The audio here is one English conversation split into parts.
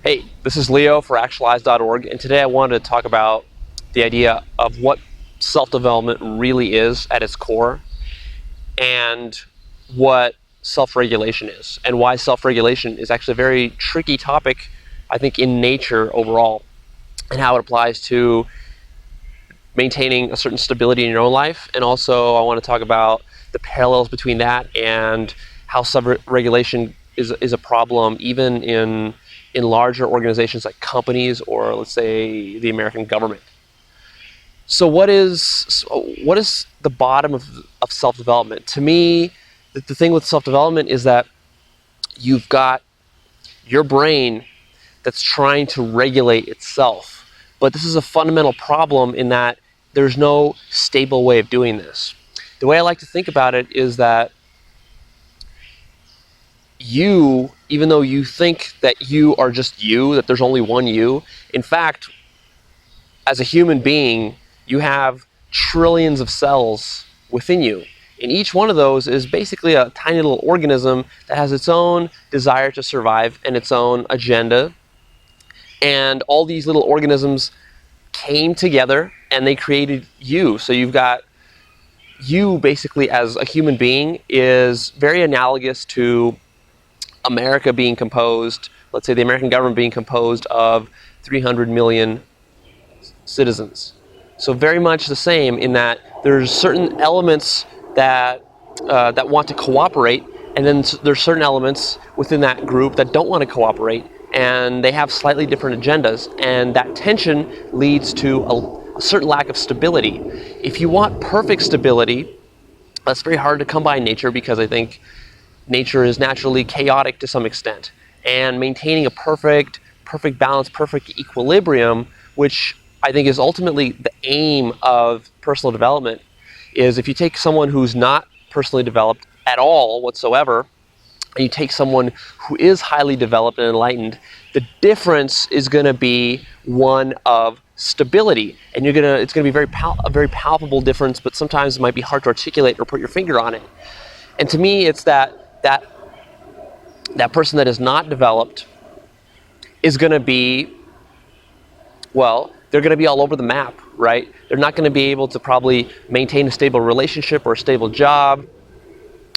Hey, this is Leo for Actualized.org, and today I wanted to talk about the idea of what self-development really is at its core, and what self-regulation is, and why self-regulation is actually a very tricky topic, I think, in nature overall, and how it applies to maintaining a certain stability in your own life. And also I want to talk about the parallels between that and how self-regulation is a problem even in larger organizations like companies or, let's say, the American government. So what is the bottom of self-development? To me, the thing with self-development is that you've got your brain that's trying to regulate itself. But this is a fundamental problem in that there's no stable way of doing this. The way I like to think about it is that you, even though you think that you are just you, that there's only one you, in fact, as a human being, you have trillions of cells within you. And each one of those is basically a tiny little organism that has its own desire to survive and its own agenda. And all these little organisms came together and they created you. So you've got you basically as a human being is very analogous to America being composed, let's say the American government being composed of 300 million citizens. So very much the same in that there's certain elements that that want to cooperate, and then there's certain elements within that group that don't want to cooperate, and they have slightly different agendas, and that tension leads to a certain lack of stability. If you want perfect stability, that's very hard to come by in nature, because I think nature is naturally chaotic to some extent, and maintaining a perfect balance, perfect equilibrium, which I think is ultimately the aim of personal development, is if you take someone who's not personally developed at all whatsoever, and you take someone who is highly developed and enlightened, the difference is going to be one of stability, and it's going to be a very palpable difference, but sometimes it might be hard to articulate or put your finger on it. And to me, it's that person that is not developed is going to be, well, they're going to be all over the map, right? They're not going to be able to probably maintain a stable relationship or a stable job.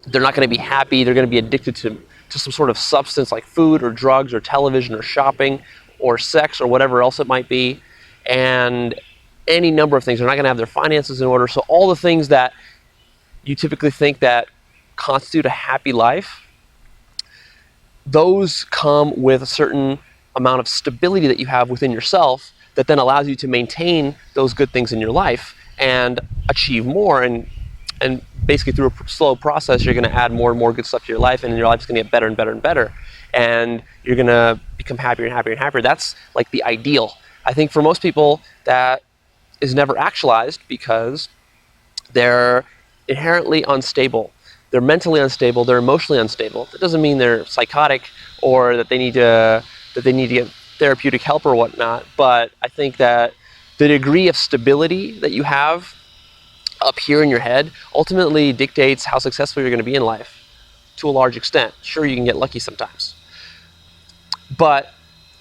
They're not going to be happy. They're going to be addicted to some sort of substance like food or drugs or television or shopping or sex or whatever else it might be, and any number of things. They're not going to have their finances in order. So all the things that you typically think that constitute a happy life, those come with a certain amount of stability that you have within yourself that then allows you to maintain those good things in your life and achieve more. And basically through a slow process, you're going to add more and more good stuff to your life, and your life's going to get better and better and better. And you're going to become happier and happier and happier. That's like the ideal. I think for most people that is never actualized because they're inherently unstable. They're mentally unstable, they're emotionally unstable. That doesn't mean they're psychotic or that they need to get therapeutic help or whatnot, but I think that the degree of stability that you have up here in your head ultimately dictates how successful you're going to be in life to a large extent. Sure, you can get lucky sometimes. But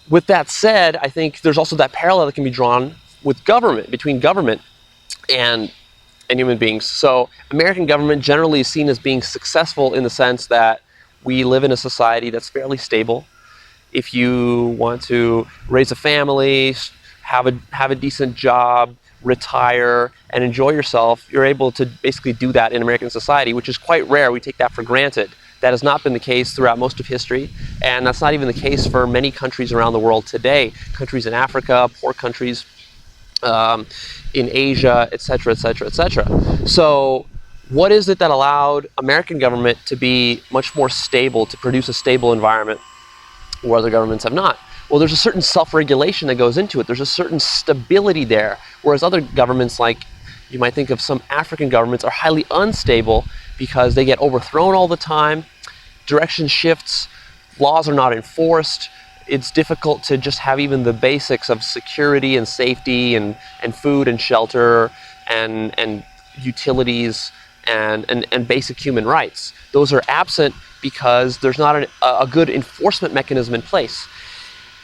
with that said, I think there's also that parallel that can be drawn with government, between government and human beings. So American government generally is seen as being successful in the sense that we live in a society that's fairly stable. If you want to raise a family, have a decent job, retire, and enjoy yourself, you're able to basically do that in American society, which is quite rare. We take that for granted. That has not been the case throughout most of history, and that's not even the case for many countries around the world today. Countries in Africa, poor countries in Asia, etc., etc., etc. So what is it that allowed American government to be much more stable, to produce a stable environment where other governments have not? Well, there's a certain self-regulation that goes into it. There's a certain stability there, whereas other governments, like you might think of some African governments, are highly unstable because they get overthrown all the time, direction shifts, laws are not enforced. It's difficult to just have even the basics of security and safety and food and shelter and utilities and basic human rights. Those are absent because there's not a good enforcement mechanism in place.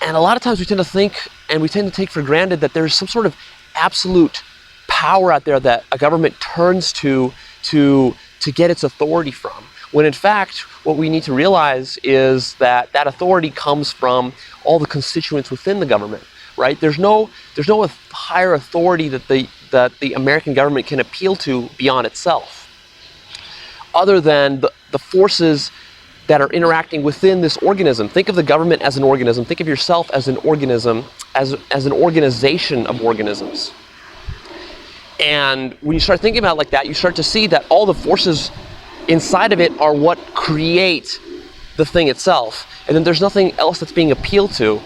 And a lot of times we tend to think and we tend to take for granted that there's some sort of absolute power out there that a government turns to get its authority from. When in fact, what we need to realize is that that authority comes from all the constituents within the government, right? There's no higher authority that the American government can appeal to beyond itself, other than the forces that are interacting within this organism. Think of the government as an organism. Think of yourself as an organism, as an organization of organisms. And when you start thinking about it like that, you start to see that all the forces inside of it are what create the thing itself. And then there's nothing else that's being appealed to.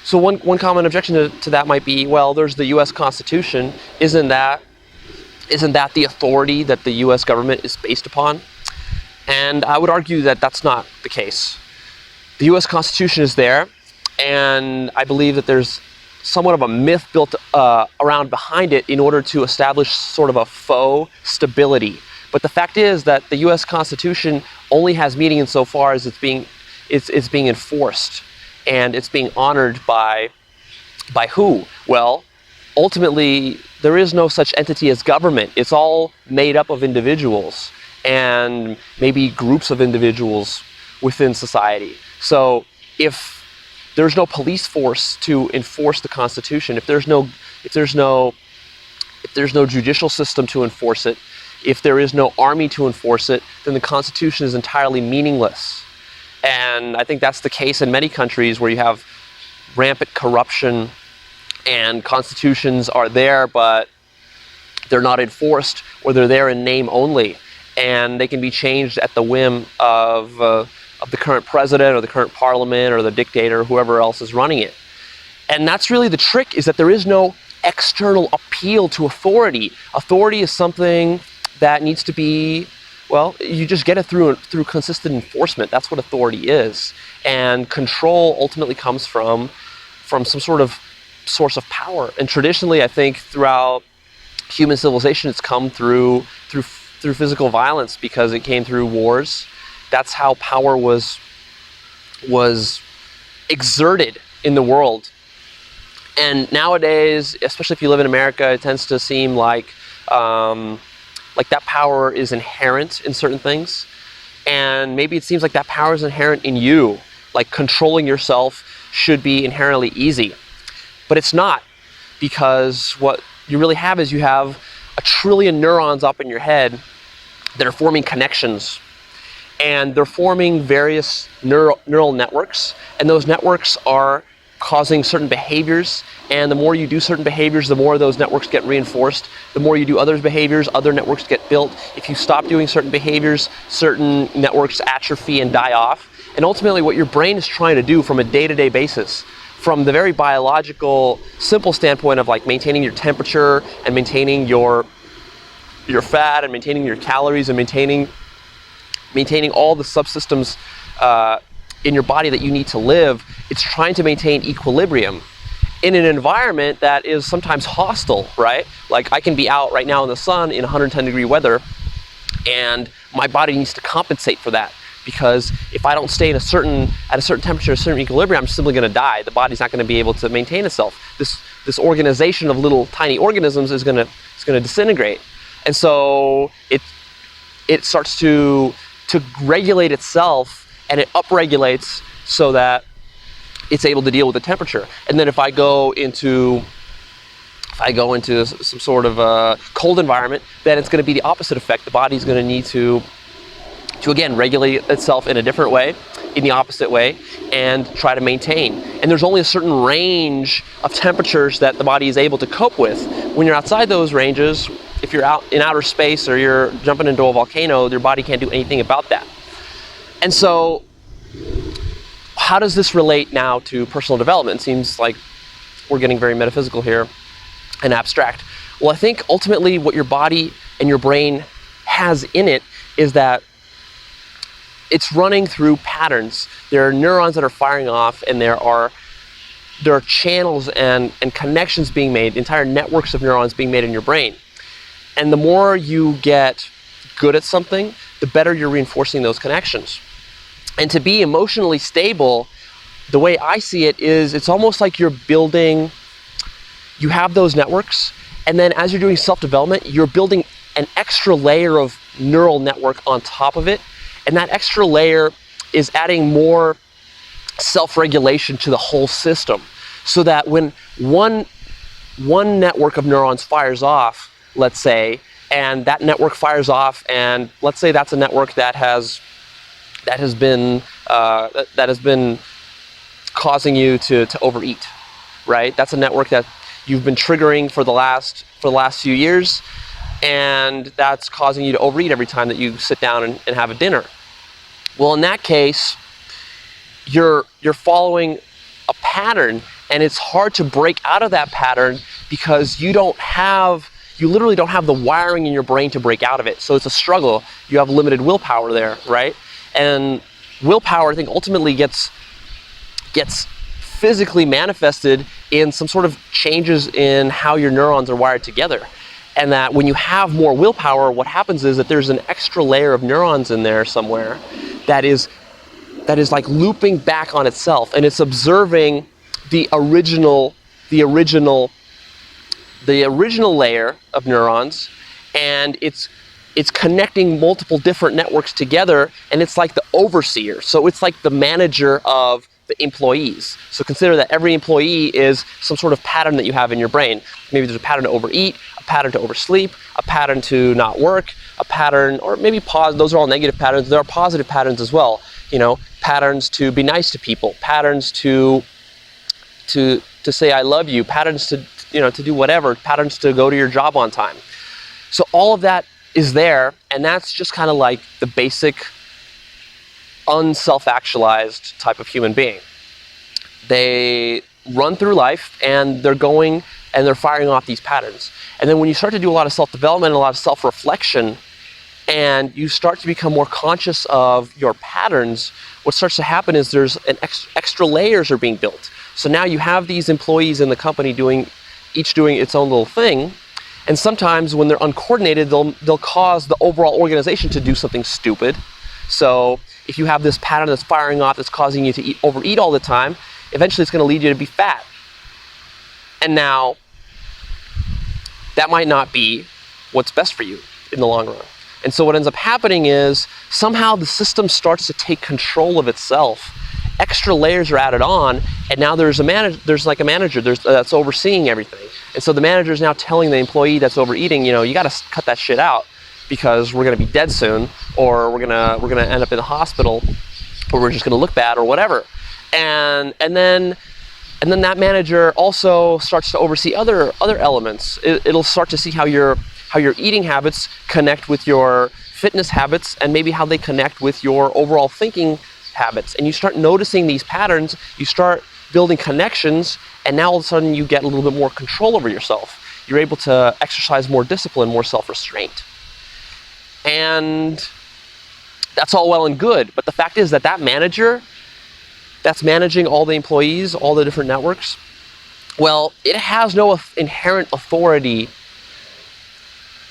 So one common objection to that might be, well, there's the U.S. Constitution. Isn't that the authority that the U.S. government is based upon? And I would argue that that's not the case. The U.S. Constitution is there, and I believe that there's somewhat of a myth built around behind it in order to establish sort of a faux stability. But the fact is that the U.S. Constitution only has meaning insofar as it's being enforced, and it's being honored by who? Well, ultimately, there is no such entity as government. It's all made up of individuals and maybe groups of individuals within society. So if there's no police force to enforce the Constitution, if there's no judicial system to enforce it, if there is no army to enforce it, then the Constitution is entirely meaningless. And I think that's the case in many countries where you have rampant corruption and constitutions are there, but they're not enforced, or they're there in name only. And they can be changed at the whim of the current president or the current parliament or the dictator, whoever else is running it. And that's really the trick, is that there is no external appeal to authority. Authority is something that needs to be, well, you just get it through consistent enforcement. That's what authority is. And control ultimately comes from some sort of source of power. And traditionally, I think throughout human civilization, it's come through physical violence, because it came through wars. That's how power was exerted in the world. And nowadays, especially if you live in America, it tends to seem like that power is inherent in certain things. And maybe it seems like that power is inherent in you. Like controlling yourself should be inherently easy. But it's not, because what you really have is you have 1 trillion neurons up in your head that are forming connections, and they're forming various neural networks, and those networks are causing certain behaviors, and the more you do certain behaviors, the more those networks get reinforced. The more you do other behaviors, other networks get built. If you stop doing certain behaviors, certain networks atrophy and die off. And ultimately what your brain is trying to do from a day-to-day basis, from the very biological, simple standpoint of like maintaining your temperature and maintaining your fat and maintaining your calories and maintaining all the subsystems in your body that you need to live, it's trying to maintain equilibrium in an environment that is sometimes hostile, right? Like I can be out right now in the sun in 110-degree weather, and my body needs to compensate for that, because if I don't stay at a certain temperature, a certain equilibrium, I'm simply going to die. The body's not going to be able to maintain itself. This organization of little tiny organisms is going to disintegrate, and so it starts to regulate itself, and it upregulates so that it's able to deal with the temperature. And then if I go into some sort of a cold environment, then it's going to be the opposite effect. The body's going to need to again regulate itself in a different way, in the opposite way, and try to maintain. And there's only a certain range of temperatures that the body is able to cope with. When you're outside those ranges, if you're out in outer space or you're jumping into a volcano, your body can't do anything about that. And so how does this relate now to personal development? It seems like we're getting very metaphysical here and abstract. Well, I think ultimately what your body and your brain has in it is that it's running through patterns. There are neurons that are firing off, and there are channels and connections being made, entire networks of neurons being made in your brain. And the more you get good at something, the better you're reinforcing those connections. And to be emotionally stable, the way I see it is it's almost like you have those networks, and then as you're doing self-development, you're building an extra layer of neural network on top of it, and that extra layer is adding more self-regulation to the whole system, so that when one network of neurons fires off, let's say, and that network fires off, and let's say that's a network that has been causing you to overeat, right? That's a network that you've been triggering for the last few years, and that's causing you to overeat every time that you sit down and have a dinner. Well, in that case, you're following a pattern, and it's hard to break out of that pattern because you literally don't have the wiring in your brain to break out of it. So it's a struggle. You have limited willpower there, right? And willpower, I think, ultimately gets physically manifested in some sort of changes in how your neurons are wired together. And that when you have more willpower, what happens is that there's an extra layer of neurons in there somewhere that is like looping back on itself, and it's observing the original layer of neurons, and it's connecting multiple different networks together, and it's like the overseer. So it's like the manager of the employees. So consider that every employee is some sort of pattern that you have in your brain. Maybe there's a pattern to overeat, a pattern to oversleep, a pattern to not work, a pattern, or maybe pause. Those are all negative patterns. There are positive patterns as well. Patterns to be nice to people, patterns to say I love you, patterns to do whatever, patterns to go to your job on time. So all of that is there, and that's just kind of like the basic unself-actualized type of human being. They run through life, and they're going and they're firing off these patterns. And then when you start to do a lot of self-development and a lot of self-reflection, and you start to become more conscious of your patterns, what starts to happen is there's extra layers are being built. So now you have these employees in the company each doing its own little thing, and sometimes when they're uncoordinated, they'll cause the overall organization to do something stupid. So if you have this pattern that's firing off, that's causing you to overeat all the time, eventually it's going to lead you to be fat. And now, that might not be what's best for you in the long run. And so what ends up happening is somehow the system starts to take control of itself. Extra layers are added on, and now there's a manager that's overseeing everything. And so the manager is now telling the employee that's overeating, you got to cut that shit out because we're going to be dead soon, or we're going to end up in the hospital, or we're just going to look bad, or whatever. And then that manager also starts to oversee other elements. It'll start to see how your eating habits connect with your fitness habits, and maybe how they connect with your overall thinking habits. And you start noticing these patterns, you start building connections, and now all of a sudden you get a little bit more control over yourself. You're able to exercise more discipline, more self-restraint. And that's all well and good, but the fact is that manager that's managing all the employees, all the different networks, well, it has no inherent authority.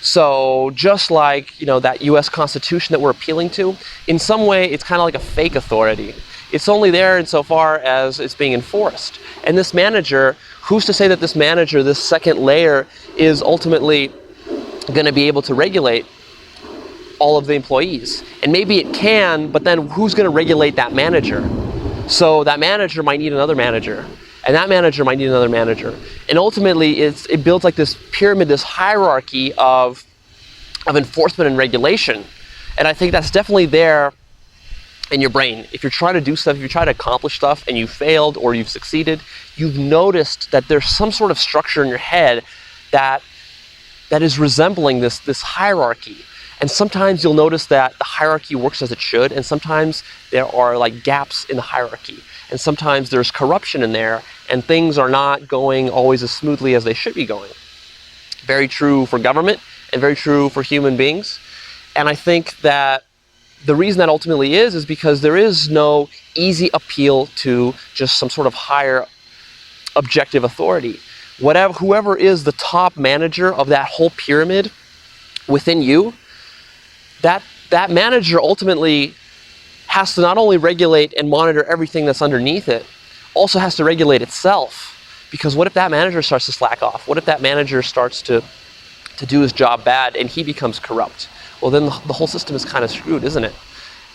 So just like, that US Constitution that we're appealing to, in some way it's kind of like a fake authority. It's only there insofar as it's being enforced. And this manager, who's to say that this manager, this second layer, is ultimately going to be able to regulate all of the employees? And maybe it can, but then who's going to regulate that manager? So that manager might need another manager, and that manager might need another manager. And ultimately, it builds like this pyramid, this hierarchy of enforcement and regulation. And I think that's definitely there in your brain. If you're trying to do stuff, if you're trying to accomplish stuff and you failed or you've succeeded, you've noticed that there's some sort of structure in your head that is resembling this hierarchy. And sometimes you'll notice that the hierarchy works as it should, and sometimes there are like gaps in the hierarchy. And sometimes there's corruption in there, and things are not going always as smoothly as they should be going. Very true for government, and very true for human beings. And I think that the reason that ultimately is because there is no easy appeal to just some sort of higher objective authority. Whoever is the top manager of that whole pyramid within you, that manager ultimately has to not only regulate and monitor everything that's underneath it, also has to regulate itself. Because what if that manager starts to slack off? What if that manager starts to do his job bad and he becomes corrupt? Well, then the whole system is kind of screwed, isn't it?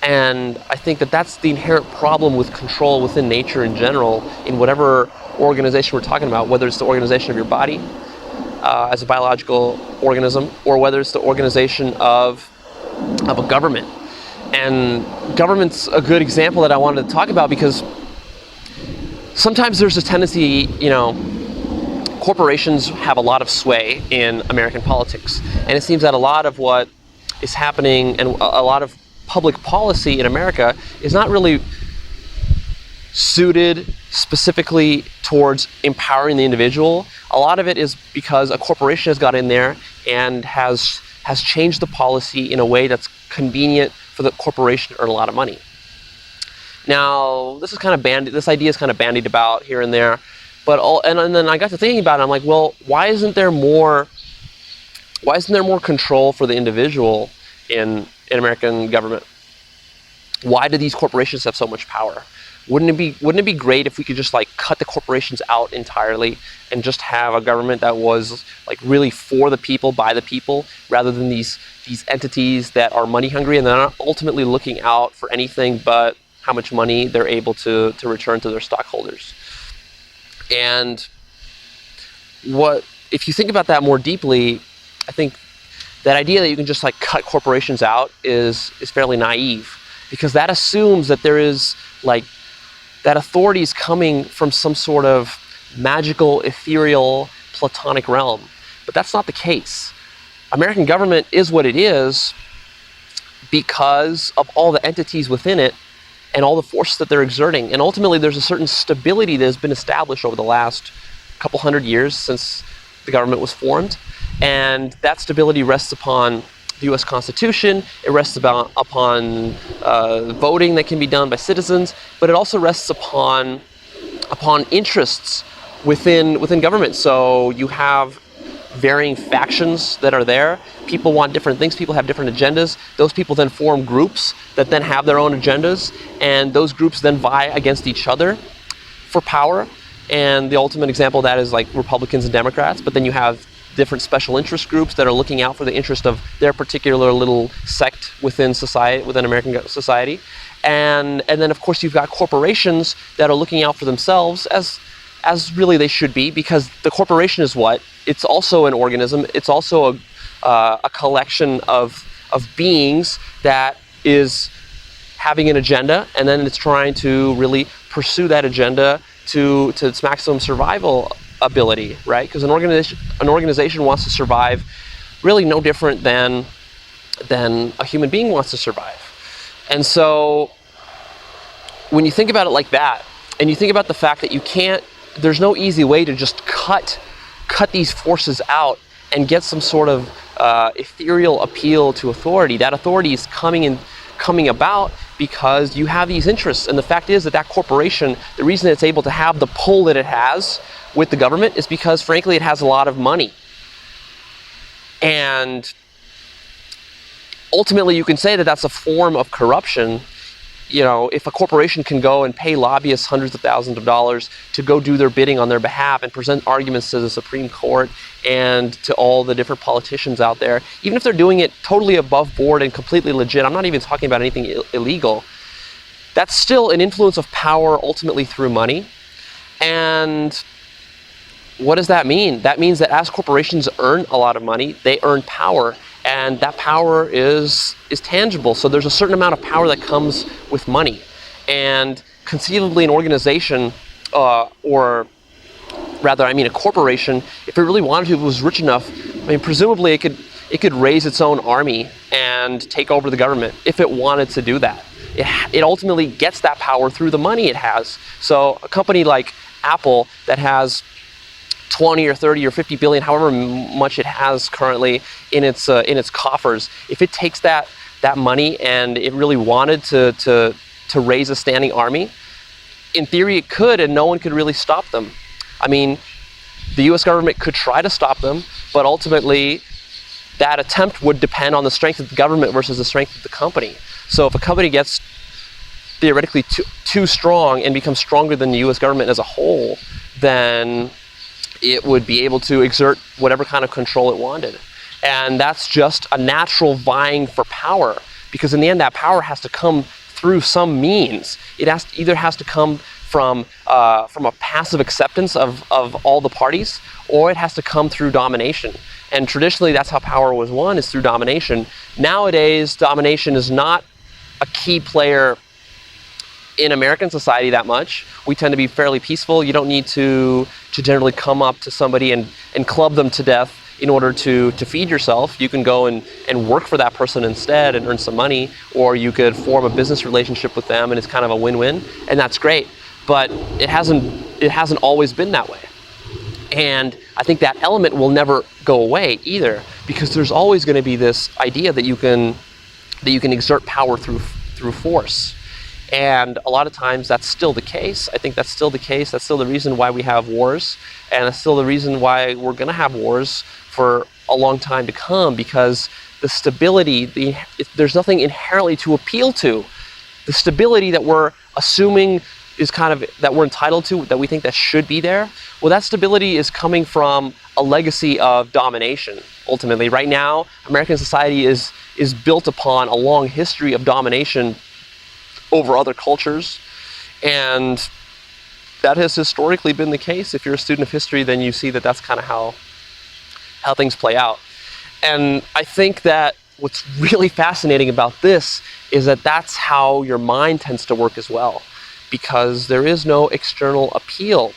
And I think that that's the inherent problem with control within nature in general, in whatever organization we're talking about, whether it's the organization of your body as a biological organism, or whether it's the organization of a government. And government's a good example that I wanted to talk about, because sometimes there's a tendency, corporations have a lot of sway in American politics. And it seems that a lot of what is happening and a lot of public policy in America is not really suited specifically towards empowering the individual. A lot of it is because a corporation has got in there and has changed the policy in a way that's convenient for the corporation to earn a lot of money. Now, this idea is kind of bandied about here and there, and then I got to thinking about it. I'm like, well, why isn't there more control for the individual in American government? Why do these corporations have so much power? Wouldn't it be great if we could just cut the corporations out entirely and just have a government that was really for the people, by the people, rather than these entities that are money hungry and they're not ultimately looking out for anything but how much money they're able to return to their stockholders? And if you think about that more deeply, I think that idea that you can just cut corporations out is fairly naive, because that assumes that there is that authority is coming from some sort of magical, ethereal, platonic realm. But that's not the case. American government is what it is because of all the entities within it and all the forces that they're exerting. And ultimately, there's a certain stability that has been established over the last couple hundred years since the government was formed. And that stability rests upon the U.S. Constitution. It rests upon voting that can be done by citizens, but it also rests upon interests within government. So you have varying factions that are there. People want different things. People have different agendas. Those people then form groups that then have their own agendas, and those groups then vie against each other for power. And the ultimate example of that is Republicans and Democrats. But then you have different special interest groups that are looking out for the interest of their particular little sect within society, within American society. And then of course you've got corporations that are looking out for themselves, as really they should be, because the corporation is what? It's also an organism. It's also a collection of beings that is having an agenda, and then it's trying to really pursue that agenda to its maximum survival ability, right? Because an organization wants to survive really no different than a human being wants to survive. And so when you think about it like that, and you think about the fact that there's no easy way to just cut these forces out and get some sort of ethereal appeal to authority. That authority is coming about because you have these interests. And the fact is that corporation, the reason it's able to have the pull that it has with the government is because, frankly, it has a lot of money. And ultimately, you can say that that's a form of corruption. If a corporation can go and pay lobbyists hundreds of thousands of dollars to go do their bidding on their behalf and present arguments to the Supreme Court and to all the different politicians out there, even if they're doing it totally above board and completely legit, I'm not even talking about anything illegal, that's still an influence of power ultimately through money. And what does that mean? That means that as corporations earn a lot of money, they earn power. And that power is tangible. So there's a certain amount of power that comes with money. And conceivably an organization, or rather, a corporation, if it really wanted to, if it was rich enough, presumably it could raise its own army and take over the government if it wanted to do that. It ultimately gets that power through the money it has. So a company like Apple that has 20 or 30 or 50 billion, however much it has currently in its coffers, if it takes that money and it really wanted to raise a standing army, in theory it could, and no one could really stop them. The US government could try to stop them, but ultimately that attempt would depend on the strength of the government versus the strength of the company. So if a company gets theoretically too strong and become stronger than the U.S. government as a whole, then it would be able to exert whatever kind of control it wanted. And that's just a natural vying for power, because in the end that power has to come through some means. It either has to come from a passive acceptance of all the parties, or it has to come through domination. And traditionally that's how power was won, is through domination. Nowadays, domination is not a key player in American society that much. We tend to be fairly peaceful. You don't need to generally come up to somebody and club them to death in order to feed yourself. You can go and work for that person instead and earn some money, or you could form a business relationship with them and it's kind of a win-win, and that's great. But it hasn't always been that way. And I think that element will never go away either, because there's always going to be this idea that you can exert power through force. And a lot of times that's still the case. I think that's still the case. That's still the reason why we have wars. And that's still the reason why we're going to have wars for a long time to come, because the stability, there's nothing inherently to appeal to. The stability that we're assuming is kind of, that we're entitled to, that we think that should be there, well, that stability is coming from a legacy of domination, ultimately. Right now, American society is built upon a long history of domination over other cultures, and that has historically been the case. If you're a student of history, then you see that that's kind of how things play out. And I think that what's really fascinating about this is that that's how your mind tends to work as well, because there is no external appeal.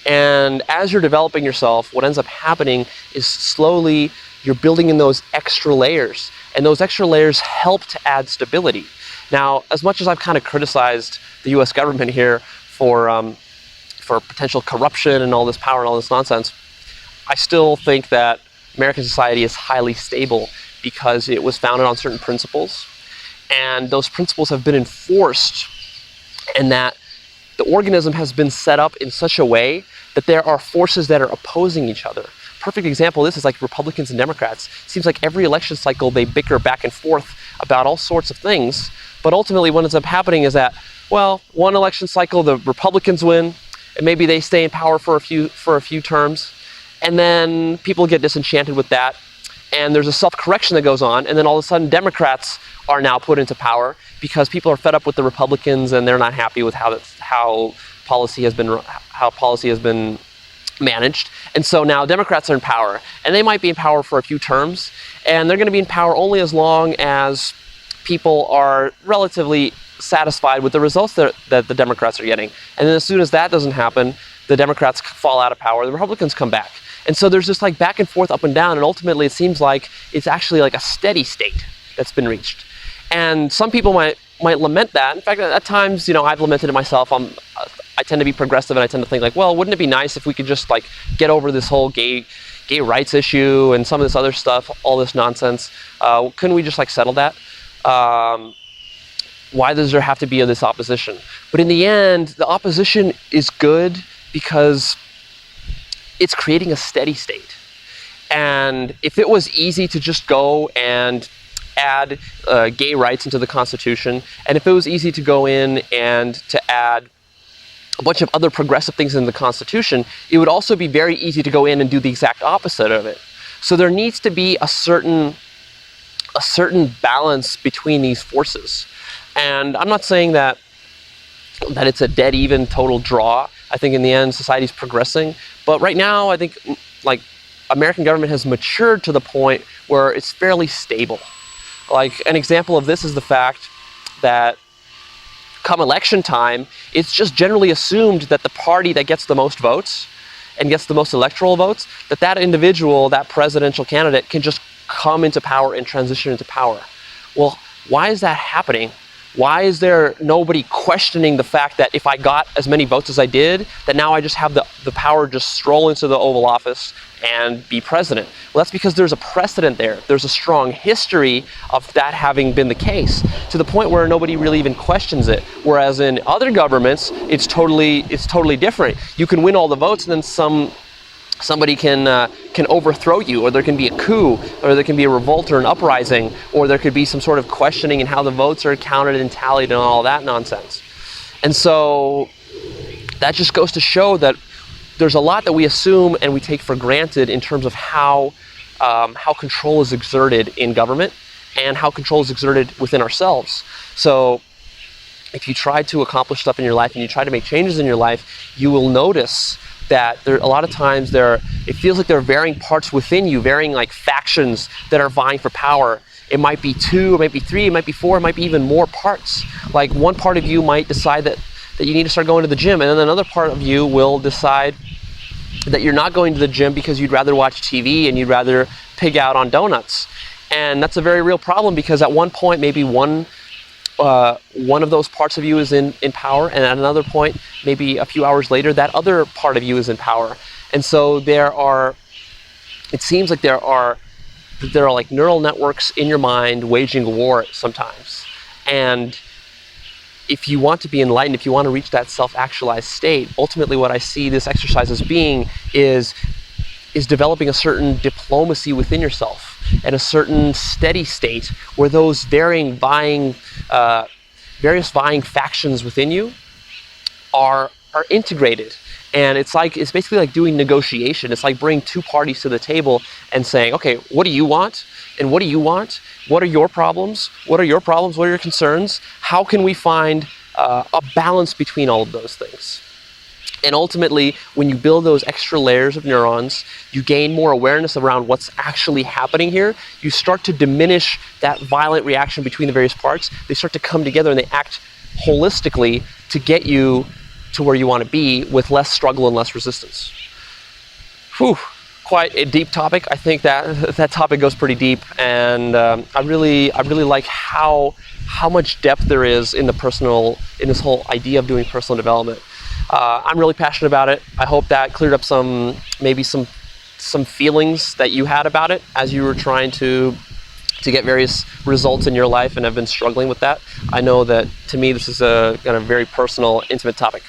And as you're developing yourself, what ends up happening is slowly you're building in those extra layers, and those extra layers help to add stability. Now, as much as I've kind of criticized the U.S. government here for potential corruption and all this power and all this nonsense, I still think that American society is highly stable because it was founded on certain principles, and those principles have been enforced, and that the organism has been set up in such a way that there are forces that are opposing each other. Perfect example of this is like Republicans and Democrats. It seems like every election cycle they bicker back and forth about all sorts of things, but ultimately what ends up happening is that, well, one election cycle the Republicans win, and maybe they stay in power for a few terms, and then people get disenchanted with that, and there's a self-correction that goes on, and then all of a sudden Democrats are now put into power because people are fed up with the Republicans and they're not happy with how policy has been managed. And so now Democrats are in power, and they might be in power for a few terms, and they're going to be in power only as long as people are relatively satisfied with the results that the Democrats are getting. And then as soon as that doesn't happen, the Democrats fall out of power, the Republicans come back. And so there's just like back and forth, up and down, and ultimately it seems like it's actually like a steady state that's been reached. And some people might lament that. In fact, at times, I've lamented it myself. I tend to be progressive, and I tend to think like, well, wouldn't it be nice if we could just like get over this whole gay rights issue and some of this other stuff, all this nonsense? Couldn't we just like settle that? Why does there have to be this opposition? But in the end, the opposition is good because it's creating a steady state. And if it was easy to just go and add gay rights into the Constitution, and if it was easy to go in and to add a bunch of other progressive things in the Constitution, it would also be very easy to go in and do the exact opposite of it. So there needs to be a certain balance between these forces. And I'm not saying that it's a dead even total draw. I think in the end society's progressing, but right now I think like American government has matured to the point where it's fairly stable. Like an example of this is the fact that come election time, it's just generally assumed that the party that gets the most votes and gets the most electoral votes, that individual, that presidential candidate, can just come into power and transition into power. Well, why is that happening? Why is there nobody questioning the fact that if I got as many votes as I did, that now I just have the power to just stroll into the Oval Office and be president? Well, that's because there's a precedent there. There's a strong history of that having been the case, to the point where nobody really even questions it. Whereas in other governments, it's totally different. You can win all the votes, and then somebody can overthrow you, or there can be a coup, or there can be a revolt or an uprising, or there could be some sort of questioning in how the votes are counted and tallied and all that nonsense. And so that just goes to show that there's a lot that we assume and we take for granted in terms of how control is exerted in government and how control is exerted within ourselves. So if you try to accomplish stuff in your life and you try to make changes in your life, you will notice that there a lot of times it feels like there are varying parts within you, varying like factions that are vying for power. It might be 2, it might be 3, it might be 4, it might be even more parts. Like one part of you might decide that you need to start going to the gym, and then another part of you will decide that you're not going to the gym because you'd rather watch TV and you'd rather pig out on donuts. And that's a very real problem, because at one point maybe one of those parts of you is in power, and at another point, maybe a few hours later, that other part of you is in power. And so it seems like there are like neural networks in your mind waging war sometimes. And if you want to be enlightened, if you want to reach that self-actualized state, ultimately what I see this exercise as being is developing a certain diplomacy within yourself and a certain steady state where those various vying factions within you are integrated. And it's basically like doing negotiation. It's like bringing 2 parties to the table and saying, okay, what do you want? And what do you want? What are your problems? What are your problems? What are your concerns? How can we find a balance between all of those things? And ultimately, when you build those extra layers of neurons, you gain more awareness around what's actually happening here. You start to diminish that violent reaction between the various parts. They start to come together and they act holistically to get you to where you want to be with less struggle and less resistance. Whew, quite a deep topic. I think that topic goes pretty deep, and I really like how much depth there is in this whole idea of doing personal development. I'm really passionate about it. I hope that cleared up some feelings that you had about it as you were trying to get various results in your life and have been struggling with that. I know that to me this is a kind of very personal, intimate topic.